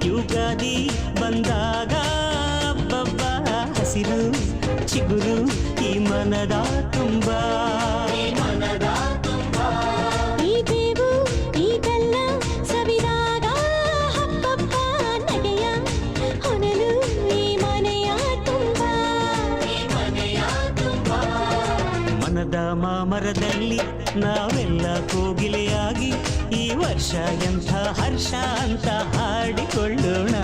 ಯುಗಾದಿ ಬಂದಾಗ ಬಬ್ಬ ಹಸಿರು ಚಿಗುರು ಈ ಮನದ ತುಂಬ ಈ ಬೇವು ಈ ಬೆಲ್ಲ ಸವಿದಾಗ ಹಬ್ಬಬ್ಬ ನಗೆಯ ಹೊನಲು ಈ ಮನೆಯ ತುಂಬ ಮನದ ಮಾಮರದಲ್ಲಿ ನಾವೆಲ್ಲ ಕೋಗಿಲೆಯಾಗಿ ಈ ವರ್ಷ ಎಂಥ ಹರ್ಷ ಅಂತ ಹಾಡಿಕೊಳ್ಳೋಣ.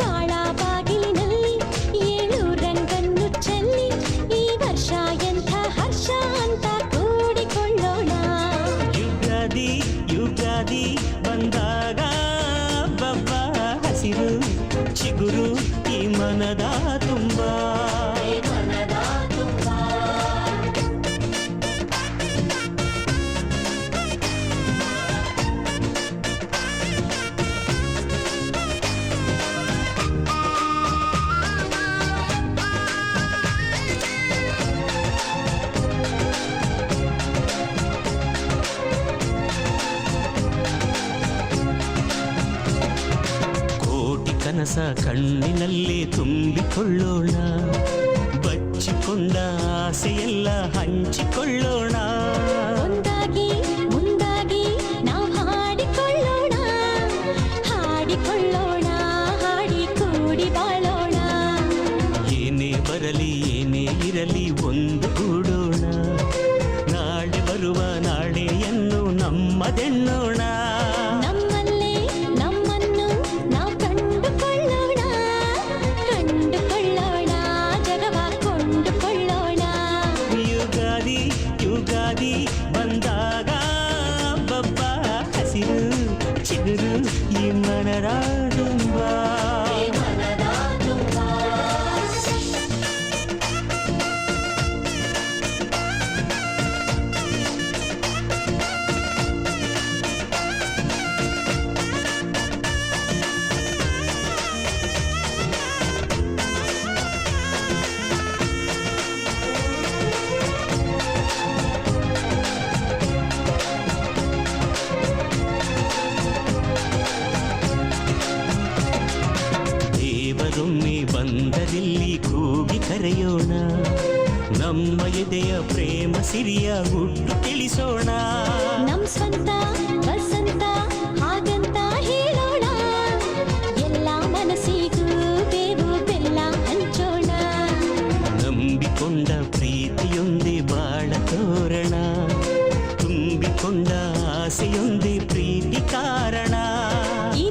ಬಾಳ ಬಾಗಿಲಿನಲ್ಲಿ 7 ರಂಗನ್ನು ಚೆಲ್ಲಿ ಈ ವರ್ಷ ಎಂಥ ಹರ್ಷ ಅಂತ ಕೂಡಿಕೊಳ್ಳೋಣ. ಯುಗಾದಿ ಯುಗಾದಿ ಬಂದಾಗ ಬಬ್ಬ ಹಸಿರು ಚಿಗುರು ಈ ಮನದ ತುಂಬ ಕನಸ ಕಣ್ಣಿನಲ್ಲಿ ತುಂಬಿಕೊಳ್ಳೋಣ, ಬಚ್ಚಿಕೊಂಡ ಆಸೆಯೆಲ್ಲ ಹಂಚಿಕೊಳ್ಳೋಣ. ಒಂದಾಗಿ ಮುಂದಾಗಿ ನಾವು ಹಾಡಿಕೊಳ್ಳೋಣ, ಹಾಡಿಕೊಳ್ಳೋಣ, ಹಾಡಿ ಕೂಡಿ ಬಾಳೋಣ. ಏನೇ ಬರಲಿ ಏನೇ ಇರಲಿ ಒಂದು ಗೂಡೋಣ, ನಾಳೆ ಬರುವ ನಾಳೆಯನ್ನು ನಮ್ಮದೆನ್ನೋಣ. ಯುಗಾದಿ ಬಂದಾಗ ಬಬ್ಬ ಹಸಿರು ಚಿಗುರು ಈ ಮನದ ತುಂಬ ದೇವರೊಮ್ಮೆ ಬಂದರಿಲ್ಲಿ ಕೂಗಿ ಕರೆಯೋಣ, ನಮ್ಮ ಎದೆಯ ಪ್ರೇಮ ಸಿರಿಯ ಹುಟ್ಟು ತಿಳಿಸೋಣ. ನಮ್ ಸ್ವಂತ ವಸಂತ ಹಾಗಂತ ಹೇಳೋಣ, ಎಲ್ಲ ಮನಸ್ಸಿಗೂ ಬೇವು ಬೆಲ್ಲ ಹಂಚೋಣ. ನಂಬಿಕೊಂಡ ಪ್ರೀತಿಯೊಂದೇ ಬಾಳ ತೋರಣ, ತುಂಬಿಕೊಂಡ ಆಸೆಯೊಂದೇ ಪ್ರೀತಿ ಕಾರಣ. ಈ